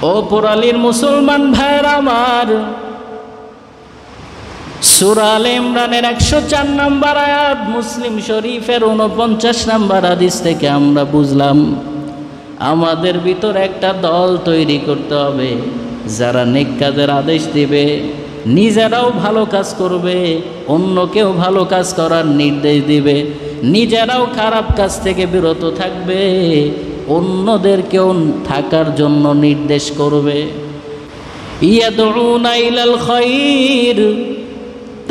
ও পোরালির মুসলমান ভাইরা আমার, সূরা আলে ইমরানের 104 নম্বর আয়াত, মুসলিম শরীফের 49 নম্বর হাদিস থেকে আমরা বুঝলাম আমাদের ভিতর একটা দল তৈরি করতে হবে যারা নেক কাজের আদেশ দিবে, নিজেরাও ভালো কাজ করবে, অন্যকেও ভালো কাজ করার নির্দেশ দিবে, নিজেরাও খারাপ কাজ থেকে বিরত থাকবে, অন্যদেরকেও থাকার জন্য নির্দেশ করবে। ইয়াদউনা ইলাল খায়র,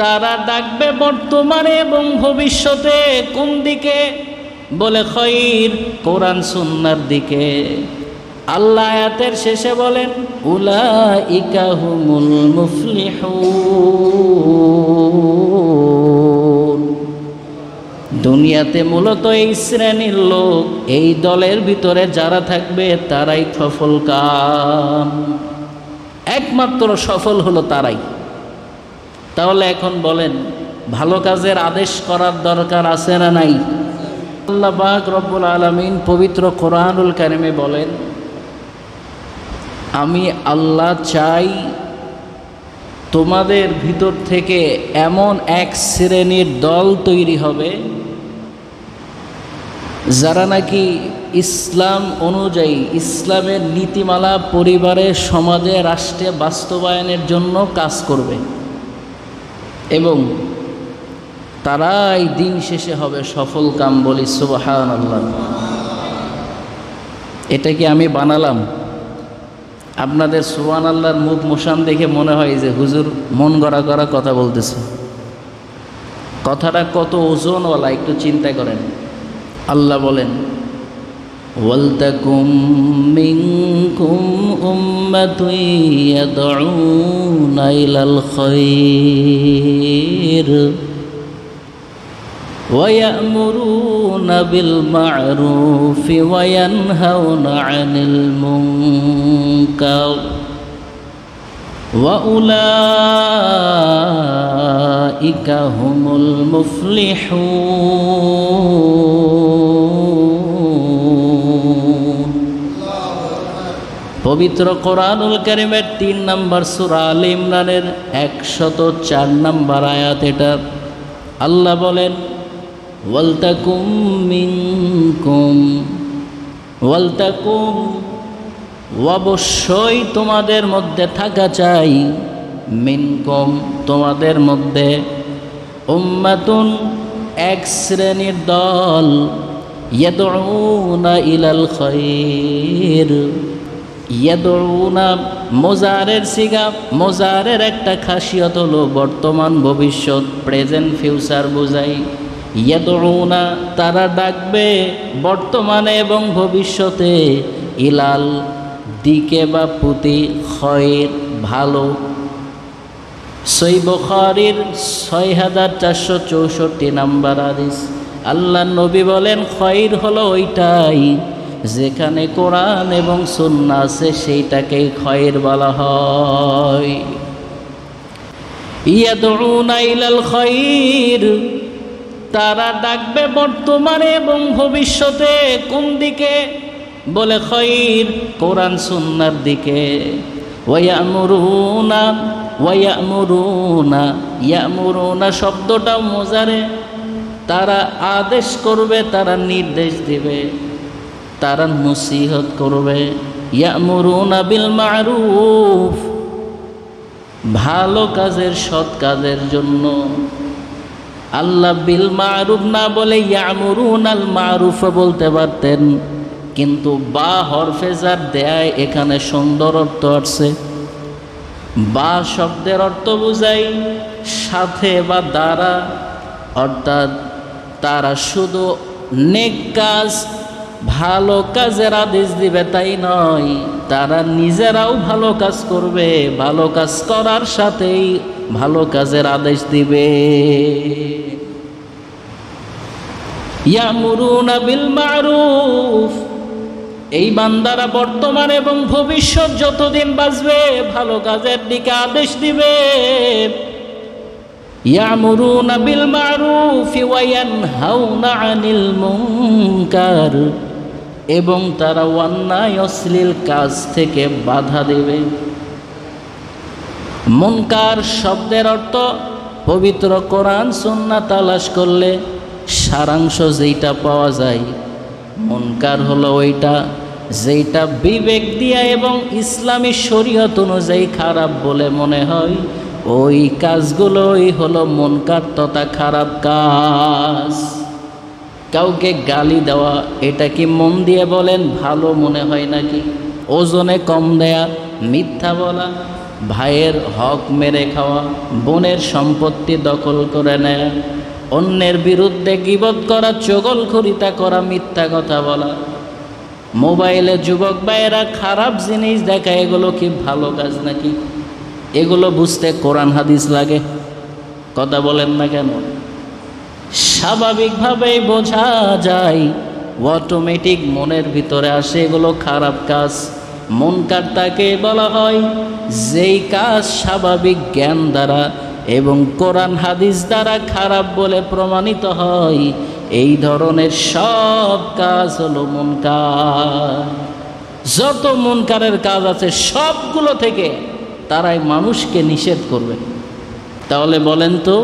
তারা ডাকবে বর্তমানে এবং ভবিষ্যতে কোন দিকে? বলে খায়র, কোরআন সুন্নাহর দিকে। আল্লাহ আয়াতের শেষে বলেন উলাইকা হুমুল মুফলিহুন। দুনিয়াতে মূলত এই শ্রেণীর লোক, এই দলের ভিতরে যারা থাকবে তারাই সফল কাম, একমাত্র সফল হলো তারাই। তাহলে এখন বলেন ভালো কাজের আদেশ করার দরকার আছে না নাই? আল্লাহ পাক রব্বুল আলামিন পবিত্র কোরআনুল কারিমে বলেন, আমি আল্লাহ চাই তোমাদের ভিতর থেকে এমন এক শ্রেণীর দল তৈরি হবে যারা নাকি ইসলাম অনুযায়ী, ইসলামের নীতিমালা পরিবারে, সমাজে, রাষ্ট্রে বাস্তবায়নের জন্য কাজ করবে এবং তারাই দিন শেষে হবে সফল কাম। বলি সুবহানাল্লাহ। এটা কি আমি বানালাম? আপনাদের সুবহানাল্লাহর মুখ মোশান দেখে মনে হয় যে হুজুর মন গড়া গড়া কথা বলতেছে। কথাটা কত ওজনওয়ালা একটু চিন্তা করেন। আল্লাহ বলেন ওয়ালতাকুম মিনকুম উম্মাতুন ইয়াদউনা ইলাল খায়র ওয়া ইয়া'মুরুনা বিল মা'রুফি ওয়া ইয়ানহাউনা 'আনিল মুনকার ওয়া উলাইকা হুমুল মুফলিহুন। পবিত্র কোরআনুল কারীমের 3 নম্বর সূরা আলে ইমরানের 104 নম্বর আয়াত। এটা আল্লাহ বলেন ওয়ালতাকুম মিনকুম, ওয়ালতাকুম, অবশ্যই তোমাদের মধ্যে থাকা চাই, মিনকুম, তোমাদের মধ্যে, উম্মাতুন, এক শ্রেণীর দল, ইয়াদউনা ইলাল খায়র। ইয়াদউনা মোজারের সিগা, মোজারের একটা খাসিয়ত হলো বর্তমান ভবিষ্যৎ, প্রেজেন্ট ফিউচার বোঝায়। ইয়াদউনা, তারা ডাকবে বর্তমানে এবং ভবিষ্যতে, ইলাল, দিকে বা প্রতি, খয়র, ভালো। সহিহ বুখারীর 6464 নম্বর হাদিস। আল্লাহ নবী বলেন খয়র হলো ওইটাই যেখানে কোরআন এবং সুন্নাহ আছে, সেইটাকেই খয়র বলা হয়। ইয়াদউনা ইলাল খয়র, তারা ডাকবে বর্তমানে এবং ভবিষ্যতে কোন দিকে? বলে খয়র, কোরআন সুন্নাহর দিকে। ওয়া ইয়া'মুরুনা, ওয়া ইয়া'মুরুনা, ইয়া'মুরুনা শব্দটা মোজারে, তারা আদেশ করবে, তারা নির্দেশ দিবে, তারা নসিহত করবে। ইয়া'মুরুনা বিল মা'রুফ, ভালো কাজের, সৎ কাজের জন্য। আল্লাহ বিল মা'রুফ না বলে ইয়া'মুরুনাল মা'রুফ বলতে পারতেন, কিন্তু বা হরফে জার দেয় এখানে সুন্দর অর্থ আছে। বা শব্দের অর্থ বুঝাই সাথে বা দ্বারা, অর্থাৎ তারা শুধু নেক কাজ, ভালো কাজের আদেশ দিবে তাই নয়, তারা নিজেরাও ভালো কাজ করবে, ভালো কাজ করার সাথেই ভালো কাজের আদেশ দিবে। ইয়া'মুরুনা বিল মা'রুফ, এই বান্দারা বর্তমান এবং ভবিষ্যৎ যতদিন বাঁচবে ভালো কাজের দিকে আদেশ দিবে। ইয়া'মুরুনা বিল মা'রুফি ওয়া ইয়ানহাউনা আনিল মুনকার, এবং তারা অন্যায় অশ্লীল কাজ থেকে বাধা দেবে। মুনকার শব্দের অর্থ পবিত্র কোরআন সুন্নাহ তালাশ করলে সারাংশ যেটা পাওয়া যায়, মুনকার হলো ওইটা যেটা বিবেক দিয়া এবং ইসলামী শরীয়ত অনুযায়ী খারাপ বলে মনে হয়, ওই কাজগুলোই হলো মুনকার তথা খারাপ কাজ। কাউকে গালি দেওয়া, এটা কি মন দিয়ে বলেন ভালো মনে হয় নাকি? ওজনে কম দেয়া, মিথ্যা বলা, ভাইয়ের হক মেরে খাওয়া, বোনের সম্পত্তি দখল করে নেয়া, অন্যের বিরুদ্ধে গীবত করা, চগলখড়িতা করা, মিথ্যা কথা বলা, মোবাইলে যুবক ভাইয়েরা খারাপ জিনিস দেখা, এগুলো কি ভালো কাজ নাকি? এগুলো বুঝতে কোরআন হাদিস লাগে? কথা বলেন না কেন? স্বাভাবিকভাবেই বোঝা যায়, অটোমেটিক মনের ভিতরে আসে এগুলো খারাপ কাজ। মুনকার তাকে বলা হয় যেই কাজ স্বাভাবিক জ্ঞান দ্বারা এবং কোরআন হাদিস দ্বারা খারাপ বলে প্রমাণিত হয়, এই ধরনের সব কাজ হলো মুনকার। যত মুনকারের কাজ আছে সবগুলো থেকে তারাই মানুষকে নিষেধ করবে। তাহলে বলেন তো,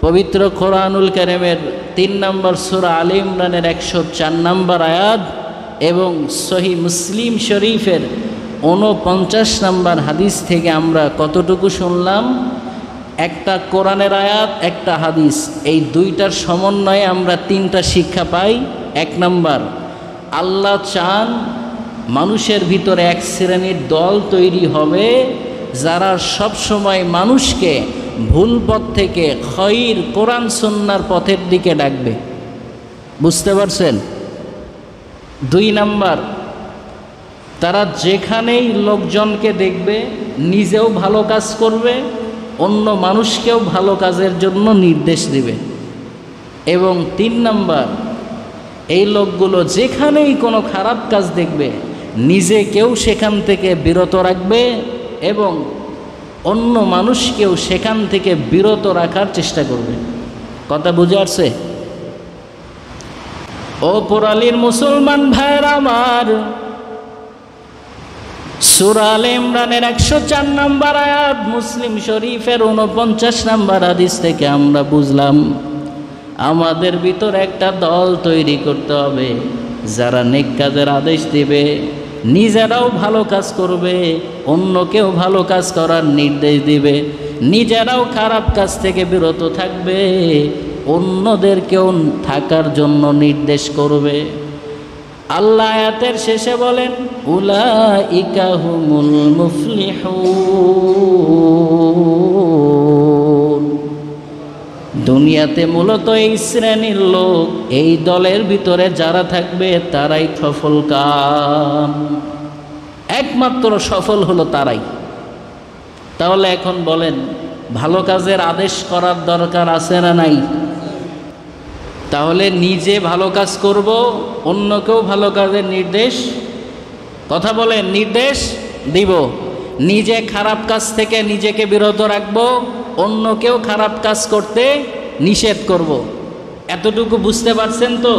পবিত্র কোরআনুল কারীমের 3 নম্বর সূরা আলে ইমরানের 104 নম্বর আয়াত এবং সহিহ মুসলিম শরীফের 49 নম্বর হাদিস থেকে আমরা কতটুকু শুনলাম? একটা কোরআনের আয়াত, একটা হাদিস, এই দুইটার সমন্বয়ে আমরা 3টা শিক্ষা পাই। 1 নম্বর, আল্লাহ চান মানুষের ভিতরে এক শ্রেণীর দল তৈরি হবে যারা সব সময় মানুষকে ভুল পথ থেকে খৈর কোরআন সুন্নাহর পথের দিকে ডাকবে। বুঝতে পারছেন? 2 নম্বর, তারা যেখানেই লোকজনকে দেখবে নিজেও ভালো কাজ করবে, অন্য মানুষকেও ভালো কাজের জন্য নির্দেশ দিবে। এবং 3 নম্বর, এই লোকগুলো যেখানেই কোনো খারাপ কাজ দেখবে নিজেকেও সেখান থেকে বিরত রাখবে এবং অন্য মানুষকেও সেখান থেকে বিরত রাখার চেষ্টা করবে। কথা বুঝে আসছে? ও পোরালির মুসলমান ভাইরা আমার, সূরা আলে ইমরানের 104 নম্বর আয়াত, মুসলিম শরীফের 49 নম্বর হাদিস থেকে আমরা বুঝলাম আমাদের ভিতর একটা দল তৈরি করতে হবে যারা নেক কাজের আদেশ দিবে, নিজেরাও ভালো কাজ করবে, অন্যকেও ভালো কাজ করার নির্দেশ দিবে, নিজেরাও খারাপ কাজ থেকে বিরত থাকবে, অন্যদেরকেও থাকার জন্য নির্দেশ করবে। আল্লাহ আয়াতের শেষে বলেন, উলাইকা হুমুল মুফলিহুন। দুনিয়াতে মূলত এই শ্রেণীর লোক, এই দলের ভিতরে যারা থাকবে তারাই সফল কাম, একমাত্র সফল হলো তারাই। তাহলে এখন বলেন, ভালো কাজের আদেশ করার দরকার আছে না নাই? তাহলে নিজে ভালো কাজ করব, অন্যকেও ভালো কাজের নির্দেশ, কথা বলেন, নির্দেশ দিব। নিজে খারাপ কাজ থেকে নিজেকে বিরত রাখব, অন্যকেও খারাপ কাজ করতে নিষেধ করব। এতটুকু বুঝতে পারছেন তো?